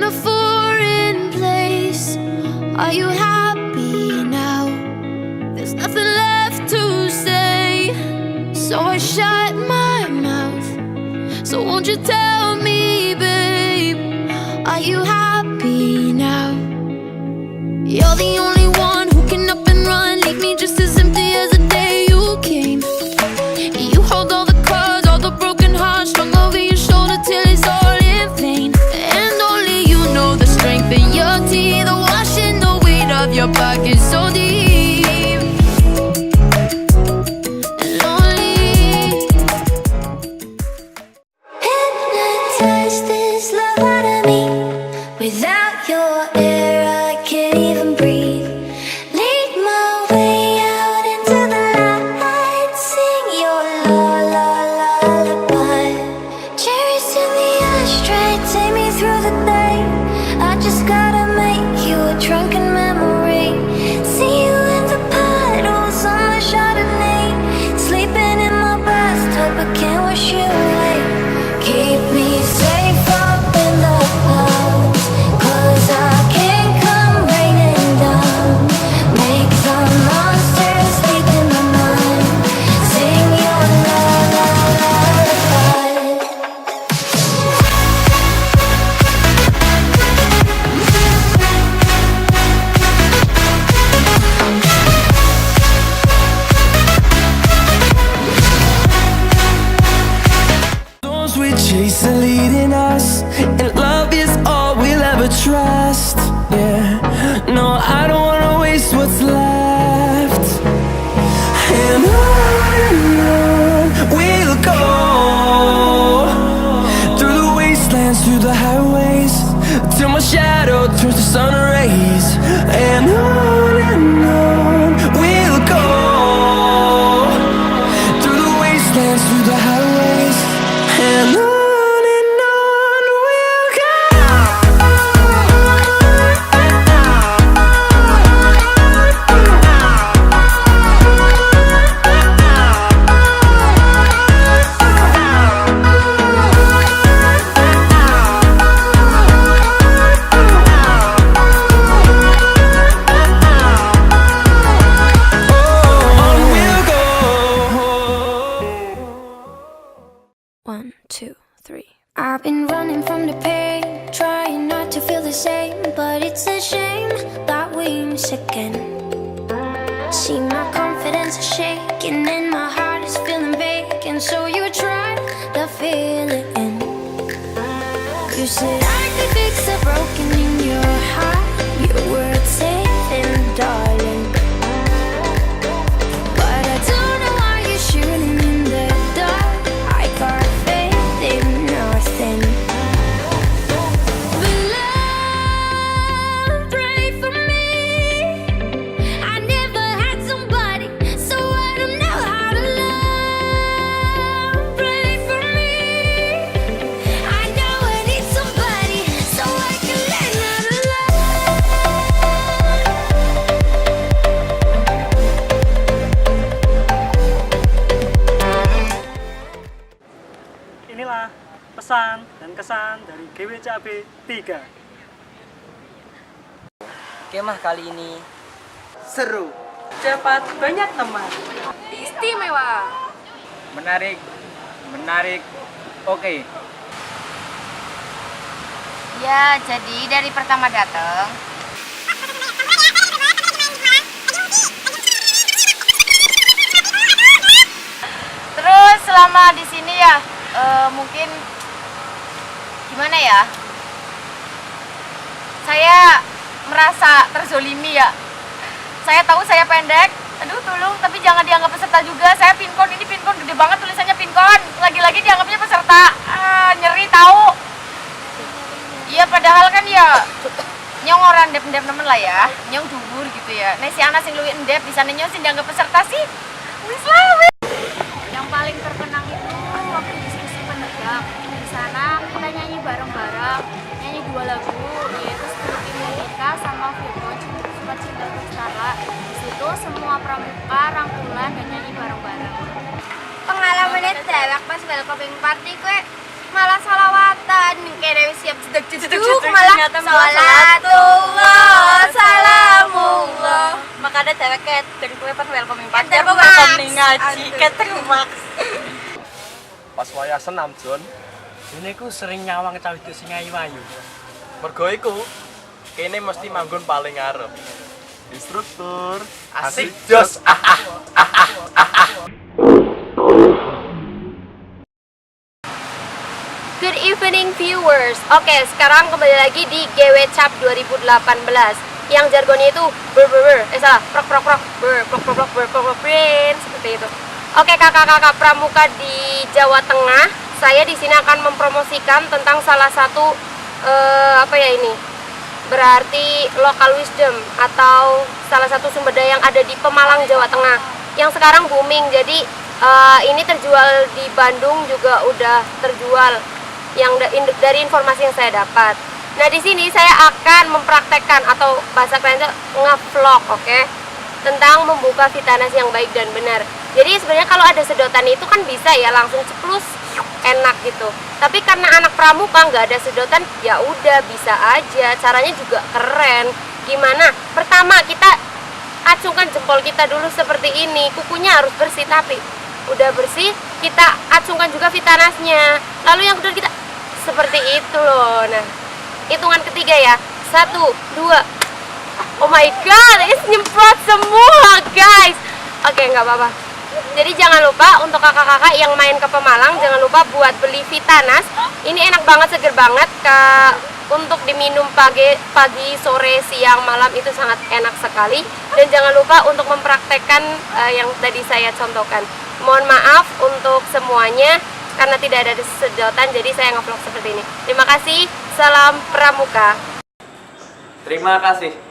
in a foreign place. Are you happy now? There's nothing left to say, so I shut my mouth. So won't you tell me, babe, are you happy now? You're the only one who can up and run, leave me just as empty as the day you came. You hold all the cards, all the broken hearts strung over your shoulder till it's all in vain. And only you know the strength in your teeth, the washing the weight of your pockets so deep and lonely. Hypnotized this love out of me. Without your air I can't even breathe. Lead my way out into the light, sing your lullaby. Cherries in the ashtray, take me through the day. I just gotta make you a drunken memory. See you in the puddles on my Chardonnay, sleeping in my bathtub but can't wash you away. Keep me safe up in the clouds, 'cause I can't come raining down. Make the monsters sleep in my mind, sing your lullaby. Storms we chase are leading us, and love is all we'll ever trust. Yeah, no, I don't wanna waste what's left. And on we'll go, through the wastelands, through the highways, till my shadow turns to sun rays. And on we'll go, through the wastelands, through the highways, and on we'll go. On we'll go. 1, 2, 3. I've been running from the pain, trying not to feel the same, but it's a shame that we miss again. See, my confidence is shaking and my heart is feeling vacant, so you try to fill it in. You said I could fix the broken in your heart, your words saving, darling. But I don't know why you're shooting in the dark. I got faith in nothing. But love, pray for me. I never had somebody, so I don't know how to love. Pray for me. I know I need somebody, so I can learn how to love. Inilah pesan dan kesan dari GWCAB 3. Kemah kali ini Seru, Dapat banyak teman. Istimewa. menarik, oke. Ya, jadi dari pertama datang. Terus selama di sini ya, mungkin gimana ya? Saya merasa terzolimi ya. Saya tahu saya pendek, aduh tolong, tapi jangan dianggap peserta juga. Saya pinkon, ini pinkon gede banget tulisannya pinkon. Lagi-lagi dianggapnya peserta, nyeri tahu. Iya padahal kan ya nyong orang endep-endep nemen lah ya, nyong dhuwur gitu ya. Nek si anak sing luwih endep bisa nyong sing dianggap peserta sih. Wis lah wis. Yang paling terkenang itu waktu diskusi penegak. Di sana kita nyanyi bareng-bareng, nyanyi 2 lagu, yaitu Seperti Menika sama Virgo Suka Cinta Bestara. Di situ semua pramuka, rangkulan dan nyanyi bareng-bareng. Pengalamannya dewek pas welcoming party gue malah salawatan. Kene siap jeduk malah salatullah salamullah. Makanya dewek catering kue pas welcome Catering welcome ning Max. ngaji catering Max. Pas wayah senam Jon, Ini ku sering nyawang cawe itu sing ayu-ayu. mergo iku kene mesti manggon paling ngarep. Instruktur asik jos. Good evening viewers. Oke, sekarang kembali lagi di GW Cap 2018 yang jargonnya itu seperti itu. Oke, kakak-kakak pramuka di Jawa Tengah, saya di sini akan mempromosikan tentang salah satu berarti local wisdom atau salah satu sumber daya yang ada di Pemalang, Jawa Tengah yang sekarang booming. Jadi ini terjual di Bandung juga udah terjual yang dari informasi yang saya dapat. Nah, di sini saya akan mempraktekkan atau bahasa kerennya nge-vlog, oke? Tentang membuka Vitanas yang baik dan benar. Jadi sebenarnya kalau ada sedotan itu kan bisa ya langsung ceplus enak gitu. Tapi karena anak pramuka nggak ada sedotan, ya udah bisa aja. Caranya juga keren. Gimana? Pertama kita acungkan jempol kita dulu seperti ini. Kukunya harus bersih, tapi udah bersih kita acungkan juga Vitanasnya. Lalu yang kedua kita seperti itu loh. Nah, hitungan ketiga ya. 1, 2. Oh my god, ini nyemprot semua guys. Oke, nggak apa-apa. Jadi jangan lupa untuk kakak-kakak yang main ke Pemalang, jangan lupa buat beli Vitanas. Ini enak banget, seger banget. Untuk diminum pagi, sore, siang, malam itu sangat enak sekali. Dan jangan lupa untuk mempraktekkan yang tadi saya contohkan. Mohon maaf untuk semuanya karena tidak ada sedotan, jadi saya nge-vlog seperti ini. Terima kasih, salam pramuka. Terima kasih.